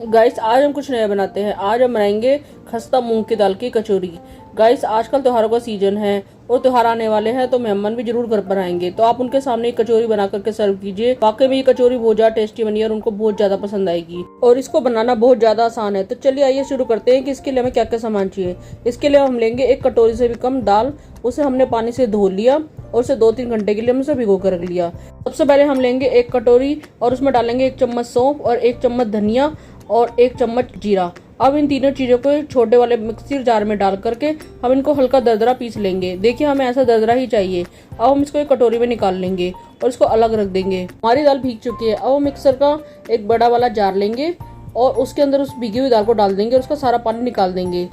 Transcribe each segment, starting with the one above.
Guys आज हम कुछ नया बनाते हैं। आज हम बनाएंगे खस्ता मूंग की दाल की कचौरी। गाइस आजकल त्योहारों का सीजन है और त्योहार आने वाले हैं, तो मेहमान भी जरूर घर पर आएंगे, तो आप उनके सामने एक कचौरी बना करके सर्व कीजिए। वाकई में ये कचौरी बहुत ज्यादा टेस्टी बनी है और उनको बहुत ज्यादा पसंद आएगी और इसको बनाना बहुत ज्यादा आसान है। तो चलिए आइए शुरू करते हैं कि इसके लिए हमें क्या क्या सामान चाहिए। इसके लिए हम लेंगे एक कटोरी से भी कम दाल। उसे हमने पानी से धो लिया और उसे 2-3 घंटे के लिए हम उसे भिगो कर रख लिया। सबसे पहले हम लेंगे एक कटोरी और उसमें डालेंगे 1 चम्मच सौंफ और 1 चम्मच धनिया और 1 चम्मच जीरा। अब इन तीनों चीजों को छोटे वाले मिक्सर जार में डाल करके हम इनको हल्का दरदरा पीस लेंगे। देखिए हमें ऐसा दरदरा ही चाहिए। अब हम इसको एक कटोरी में निकाल लेंगे और इसको अलग रख देंगे। हमारी दाल भीग चुकी है। अब हम मिक्सर का एक बड़ा वाला जार लेंगे और उसके अंदर उस भीगी हुई दाल को डाल देंगे और उसका सारा पानी निकाल देंगे।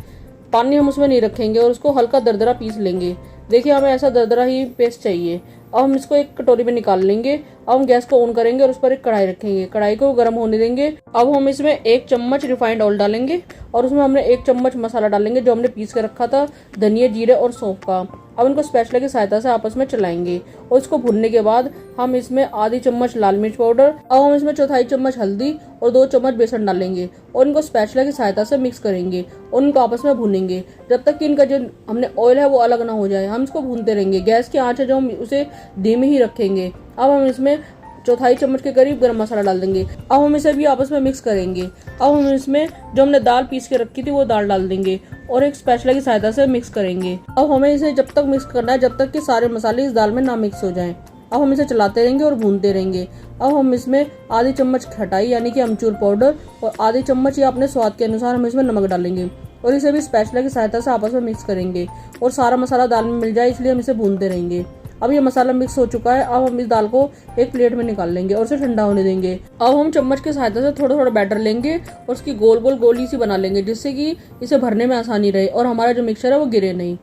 पानी हम उसमें नहीं रखेंगे और उसको हल्का दरदरा पीस लेंगे। देखिए हमें ऐसा दरदरा ही पेस्ट चाहिए। अब हम इसको एक कटोरी में निकाल लेंगे। अब हम गैस को ऑन करेंगे और उस पर एक कढ़ाई रखेंगे। कढ़ाई को गर्म होने देंगे। अब हम इसमें 1 चम्मच रिफाइंड ऑयल डालेंगे और उसमें हमने 1 चम्मच मसाला डालेंगे जो हमने पीस के रखा था, धनिया जीरे और सौंफ का। अब इनको स्पैचुला की सहायता से आपस में चलाएंगे और इसको भूनने के बाद हम इसमें आधी चम्मच लाल मिर्च पाउडर, अब हम इसमें 1/4 चम्मच हल्दी और 2 चम्मच बेसन डालेंगे और इनको स्पैचुला की सहायता से मिक्स करेंगे और इनको आपस में भूनेंगे जब तक कि इनका जो हमने ऑयल है वो अलग ना हो जाए। हम इसको भूनते रहेंगे। गैस की आंच है जो हम उसे धीमी ही रखेंगे। अब हम इसमें 1/4 चम्मच के करीब गरम मसाला डाल देंगे। अब हम इसे भी आपस में मिक्स करेंगे। अब हम इसमें जो हमने दाल पीस के रखी थी वो दाल डाल देंगे और एक स्पैचुला की सहायता से मिक्स करेंगे। अब हमें इसे जब तक मिक्स करना है जब तक कि सारे मसाले इस दाल में ना मिक्स हो जाएं। अब हम इसे चलाते रहेंगे और भूनते रहेंगे। अब हम इसमें आधी चम्मच खटाई यानी कि अमचूर पाउडर और आधी चम्मच या अपने स्वाद के अनुसार हम इसमें नमक डालेंगे और इसे भी स्पैचुला की सहायता से आपस में मिक्स करेंगे और सारा मसाला दाल में मिल जाए, इसलिए हम इसे भूनते रहेंगे। अब ये मसाला मिक्स हो चुका है। अब हम इस दाल को एक प्लेट में निकाल लेंगे और इसे ठंडा होने देंगे। अब हम चम्मच की सहायता से थोड़ा थोड़ा बैटर लेंगे और उसकी गोल गोल गोली सी बना लेंगे जिससे कि इसे भरने में आसानी रहे और हमारा जो मिक्सचर है वो गिरे नहीं।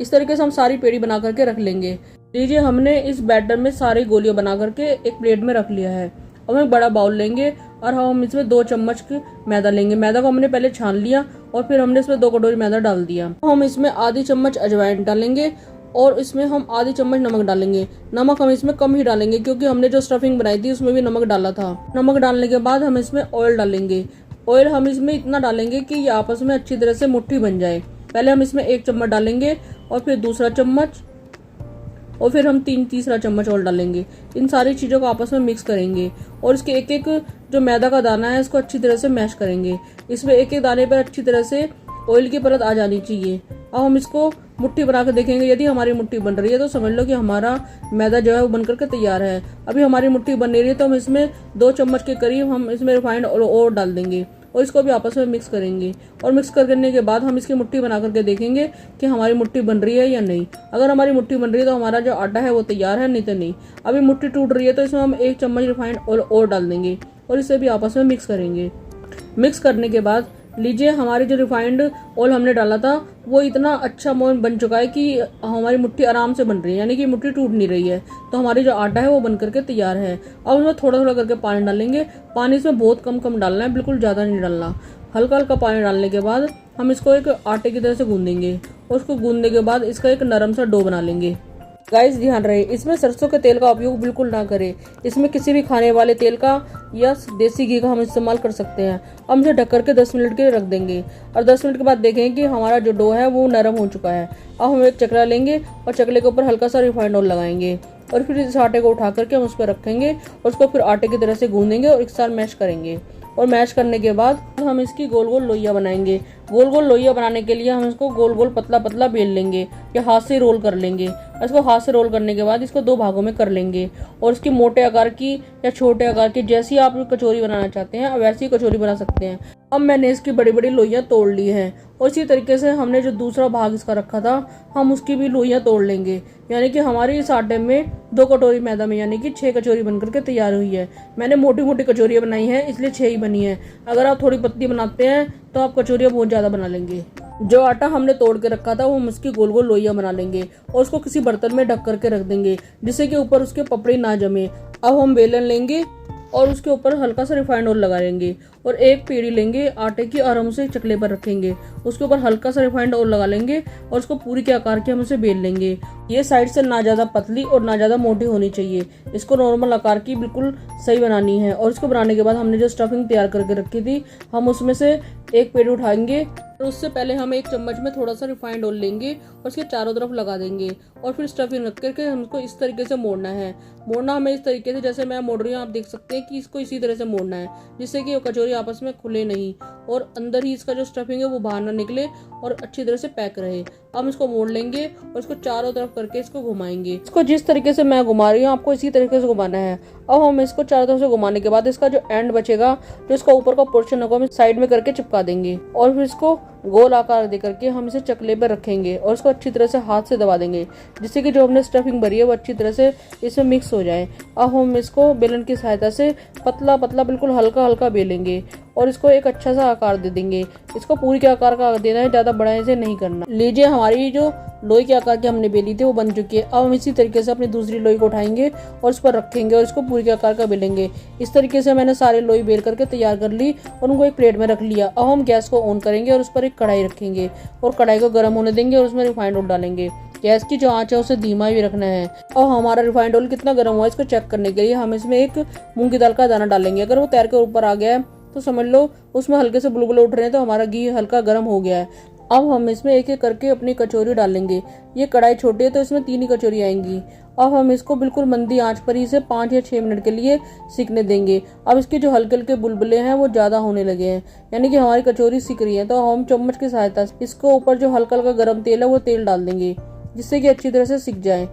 इस तरीके से हम सारी पेड़ी बना करके रख लेंगे। लीजिए हमने इस बैटर में सारी गोलियां बना करके एक प्लेट में रख लिया है। अब हम एक बड़ा बाउल लेंगे और हम इसमें 2 चम्मच मैदा लेंगे। मैदा को हमने पहले छान लिया और फिर हमने इसमें 2 कटोरी मैदा डाल दिया। हम इसमें आधी चम्मच अजवाइन डालेंगे और इसमें हम आधी चम्मच नमक डालेंगे। नमक हम इसमें कम ही डालेंगे क्योंकि हमने जो स्टफिंग बनाई थी उसमें भी नमक डाला था। नमक डालने के बाद हम इसमें ऑयल डालेंगे। ऑयल हम इसमें इतना डालेंगे कि ये आपस में अच्छी तरह से मुट्ठी बन जाए। पहले हम इसमें 1 चम्मच डालेंगे और फिर दूसरा चम्मच और फिर हम तीसरा चम्मच और डालेंगे। इन सारी चीज़ों को आपस में मिक्स करेंगे और इसके एक एक जो मैदा का दाना है इसको अच्छी तरह से मैश करेंगे। इसमें एक एक दाने पर अच्छी तरह से ऑयल की परत आ जानी चाहिए। अब हम इसको मुट्ठी बना के देखेंगे। यदि हमारी मुट्ठी बन रही है तो समझ लो कि हमारा मैदा जो है वो बन करके तैयार है। अभी हमारी मुट्ठी बन रही है तो हम इसमें 2 चम्मच के करीब हम इसमें रिफाइंड और डाल देंगे और इसको भी आपस में मिक्स करेंगे। और मिक्स करने के बाद हम इसकी मुट्ठी बना करके देखेंगे कि हमारी मुट्ठी बन रही है या नहीं। अगर हमारी मुट्ठी बन रही है तो हमारा जो आटा है वो तैयार है, नहीं तो नहीं। अभी मुट्ठी टूट रही है तो इसमें हम 1 चम्मच रिफाइंड और डाल देंगे और इसे भी आपस में मिक्स करेंगे। मिक्स करने के बाद लीजिए हमारी जो रिफाइंड ऑयल हमने डाला था वो इतना अच्छा मोहन बन चुका है कि हमारी मुट्ठी आराम से बन रही है, यानी कि मुट्ठी टूट नहीं रही है। तो हमारी जो आटा है वो बन करके तैयार है। अब उसमें थोड़ा थोड़ा करके पानी डालेंगे। पानी इसमें बहुत कम डालना है, बिल्कुल ज़्यादा नहीं डालना। हल्का हल्का पानी डालने के बाद हम इसको एक आटे की तरह से गूंदेंगे और उसको गूंदने के बाद इसका एक नरम सा डो बना लेंगे। गाइस ध्यान रहे इसमें सरसों के तेल का उपयोग बिल्कुल ना करें। इसमें किसी भी खाने वाले तेल का या देसी घी का हम इस्तेमाल कर सकते हैं। हम इसे ढक करके 10 मिनट के लिए रख देंगे और 10 मिनट के बाद देखेंगे कि हमारा जो डो है वो नरम हो चुका है। अब हम एक चकला लेंगे और चकले के ऊपर हल्का सा रिफाइंड ऑयल लगाएंगे और फिर इस आटे को उठा करके हम उस पर रखेंगे और उसको फिर आटे की तरह से गूंदेंगे और एक साथ मैश करेंगे। और मैश करने के बाद हम इसकी गोल गोल लोइयां बनाएंगे। गोल गोल लोइयां बनाने के लिए हम इसको गोल गोल पतला पतला बेल लेंगे या हाथ से रोल कर लेंगे। इसको हाथ से रोल करने के बाद इसको 2 भागों में कर लेंगे और इसकी मोटे आकार की या छोटे आकार की जैसी आप कचौरी बनाना चाहते हैं वैसी कचौरी बना सकते हैं। अब मैंने इसकी बड़ी बड़ी लोइयां तोड़ ली हैं और इसी तरीके से हमने जो दूसरा भाग इसका रखा था हम उसकी भी लोइयां तोड़ लेंगे, यानी कि हमारी इस आटे में 2 कटोरी मैदा में यानी कि 6 कचौरी बनकर के तैयार हुई है। मैंने मोटी मोटी कचौरियाँ बनाई हैं इसलिए 6 ही बनी है। अगर आप थोड़ी पतली बनाते हैं तो आप कचौरियाँ बहुत ज़्यादा बना लेंगे। जो आटा हमने तोड़ के रखा था वो हम उसकी गोल गोल लोइयां बना लेंगे और उसको किसी बर्तन में ढक करके रख देंगे जिससे कि ऊपर उसके पपड़ी ना जमे। अब हम बेलन लेंगे और उसके ऊपर हल्का सा रिफाइंड ऑयल लगा लेंगे और एक पेड़ी लेंगे आटे की और हम उसे चकले पर रखेंगे। उसके ऊपर हल्का सा रिफाइंड ऑयल लगा लेंगे और उसको पूरी के आकार के हम उसे बेल लेंगे। ये साइड से ना ज़्यादा पतली और ना ज़्यादा मोटी होनी चाहिए, इसको नॉर्मल आकार की बिल्कुल सही बनानी है। और इसको बनाने के बाद हमने जो स्टफिंग तैयार करके रखी थी, हम उसमें से एक पेड़ी उठाएंगे और उससे पहले हम एक चम्मच में थोड़ा सा रिफाइंड ऑयल लेंगे और उसके चारों तरफ लगा देंगे और फिर स्टफिंग रख करके हमको इस तरीके से मोड़ना है। मोड़ना हमें इस तरीके से जैसे मैं मोड़ रही हूँ, आप देख सकते हैं कि इसको इसी तरह से मोड़ना है जिससे कि कचौरी आपस में खुले नहीं और अंदर ही इसका जो स्टफिंग है वो बाहर ना निकले और अच्छी तरह से पैक रहे। हम इसको मोड़ लेंगे और इसको चारों तरफ करके इसको घुमाएंगे। इसको जिस तरीके से मैं घुमा रही हूँ आपको इसी तरीके से घुमाना है। अब हम इसको चारों तरफ से घुमाने के बाद इसका जो एंड बचेगा, जो इसका ऊपर का पोर्शन होगा, हम साइड में करके चिपका देंगे और फिर इसको गोल आकार दे करके हम इसे चकले पर रखेंगे और इसको अच्छी तरह से हाथ से दबा देंगे जिससे कि जो हमने स्टफिंग भरी है वो अच्छी तरह से इसमें मिक्स हो जाए। अब हम इसको बेलन की सहायता से पतला पतला बिल्कुल हल्का हल्का बेलेंगे और इसको एक अच्छा सा आकार दे देंगे। इसको पूरी के आकार का देना है, ज्यादा बड़ा इसे नहीं करना। लीजिए, हमारी जो लोई के आकार की हमने बेली थी वो बन चुकी है। अब हम इसी तरीके से अपनी दूसरी लोई को उठाएंगे और इस पर रखेंगे और इसको पूरी के आकार का बेलेंगे। इस तरीके से मैंने सारे लोई बेल करके तैयार कर ली और उनको एक प्लेट में रख लिया। अब हम गैस को ऑन करेंगे और उस पर एक कढ़ाई रखेंगे और कढ़ाई को गर्म होने देंगे और उसमें रिफाइंड ऑयल डालेंगे। गैस की जो आंच है उसे धीमा भी रखना है। और हमारा रिफाइंड ऑयल कितना गर्म हुआ है इसको चेक करने के लिए हम इसमें एक मूंग की दाल का दाना डालेंगे। अगर वो तैर के ऊपर आ गया है तो समझ लो उसमें हल्के से बुलबुले उठ रहे हैं, तो हमारा घी हल्का गर्म हो गया है। अब हम इसमें एक एक करके अपनी कचौरी डालेंगे। ये कढ़ाई छोटी है तो इसमें 3 ही कचौरी आएंगी। अब हम इसको बिल्कुल मंदी आंच पर ही से 5 या 6 मिनट के लिए सिकने देंगे। अब इसके जो हल्के हल्के बुलबुले हैं वो ज्यादा होने लगे हैं, यानी कि हमारी कचौरी सिक रही है। तो हम चम्मच की सहायता से इसको ऊपर जो हल्का हल्का गर्म तेल है वो तेल डाल देंगे जिससे कि अच्छी तरह से सिक जाए।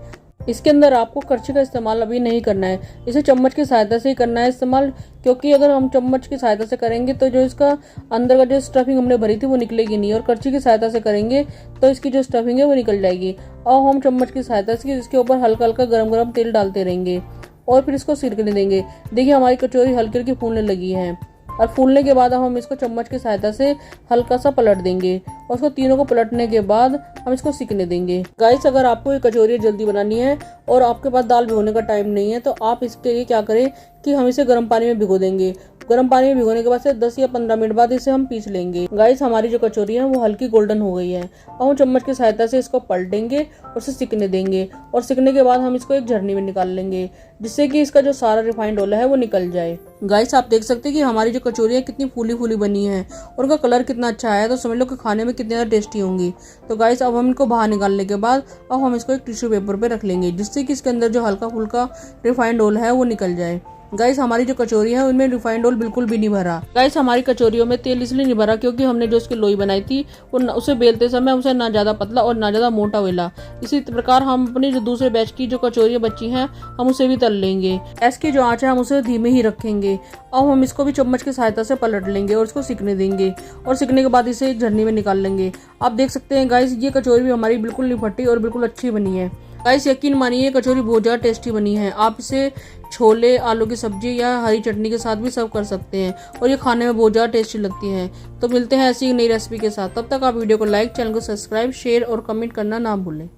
इसके अंदर आपको करछी का इस्तेमाल अभी नहीं करना है, इसे चम्मच की सहायता से ही करना है इस्तेमाल, क्योंकि अगर हम चम्मच की सहायता से करेंगे तो जो इसका अंदर का जो स्टफिंग हमने भरी थी वो निकलेगी नहीं, और करछी की सहायता से करेंगे तो इसकी जो स्टफिंग है वो निकल जाएगी। और हम चम्मच की सहायता से इसके ऊपर हल्का हल्का गरम गरम तेल डालते रहेंगे और फिर इसको सिरकने देंगे। देखिए, हमारी कचौरी हल्की हल्की फूलने लगी है और फूलने के बाद हम इसको चम्मच की सहायता से हल्का सा पलट देंगे और उसको तीनों को पलटने के बाद हम इसको सिकने देंगे। गाइस, अगर आपको ये कचौरी जल्दी बनानी है और आपके पास दाल भिगोने का टाइम नहीं है तो आप इसके लिए क्या करें कि हम इसे गर्म पानी में भिगो देंगे। गर्म पानी में भिगोने के बाद से 10 या 15 मिनट बाद इसे हम पीस लेंगे। गाइस, हमारी जो कचौरी है वो हल्की गोल्डन हो गई है। अब हम चम्मच की सहायता से इसको पलटेंगे और उसे सिकने देंगे और सिकने के बाद हम इसको एक झरनी में निकाल लेंगे जिससे कि इसका जो सारा रिफाइंड ऑयल है वो निकल जाए। गाइस, आप देख सकते हैं कि हमारी जो कचौरियाँ कितनी फूली फूली बनी है और उनका कलर कितना अच्छा आया है, तो समझ लो कि खाने में कितनी ज़्यादा टेस्टी होंगी। तो गाइस, अब हम इनको बाहर निकालने के बाद अब हम इसको एक टिश्यू पेपर पे रख लेंगे जिससे कि इसके अंदर जो हल्का फुल्का रिफाइंड ऑयल है वो निकल जाए। गाइस, हमारी जो कचौरी है उनमें रिफाइंड ऑयल बिल्कुल भी नहीं भरा। गाइस, हमारी कचौरियों में तेल इसलिए नहीं भरा क्योंकि हमने जो उसकी लोई बनाई थी वो उसे बेलते समय उसे ना ज्यादा पतला और ना ज्यादा मोटा बेला। इसी प्रकार हम अपनी जो दूसरे बैच की जो कचौरियां बची हैं हम उसे भी तल लेंगे। गैस की जो आंच है हम उसे धीमे ही रखेंगे। अब हम इसको भी चम्मच की सहायता से पलट लेंगे और इसको सिकने देंगे और सिकने के बाद इसे एक झरनी में निकाल लेंगे। आप देख सकते हैं गाइस, ये कचौरी भी हमारी बिल्कुल नहीं फटी और बिल्कुल अच्छी बनी है। गाइस, यकीन मानिए कचौरी बहुत ज़्यादा टेस्टी बनी है। आप इसे छोले, आलू की सब्जी या हरी चटनी के साथ भी सर्व कर सकते हैं और ये खाने में बहुत ज़्यादा टेस्टी लगती है। तो मिलते हैं ऐसी नई रेसिपी के साथ, तब तक आप वीडियो को लाइक, चैनल को सब्सक्राइब, शेयर और कमेंट करना ना भूलें।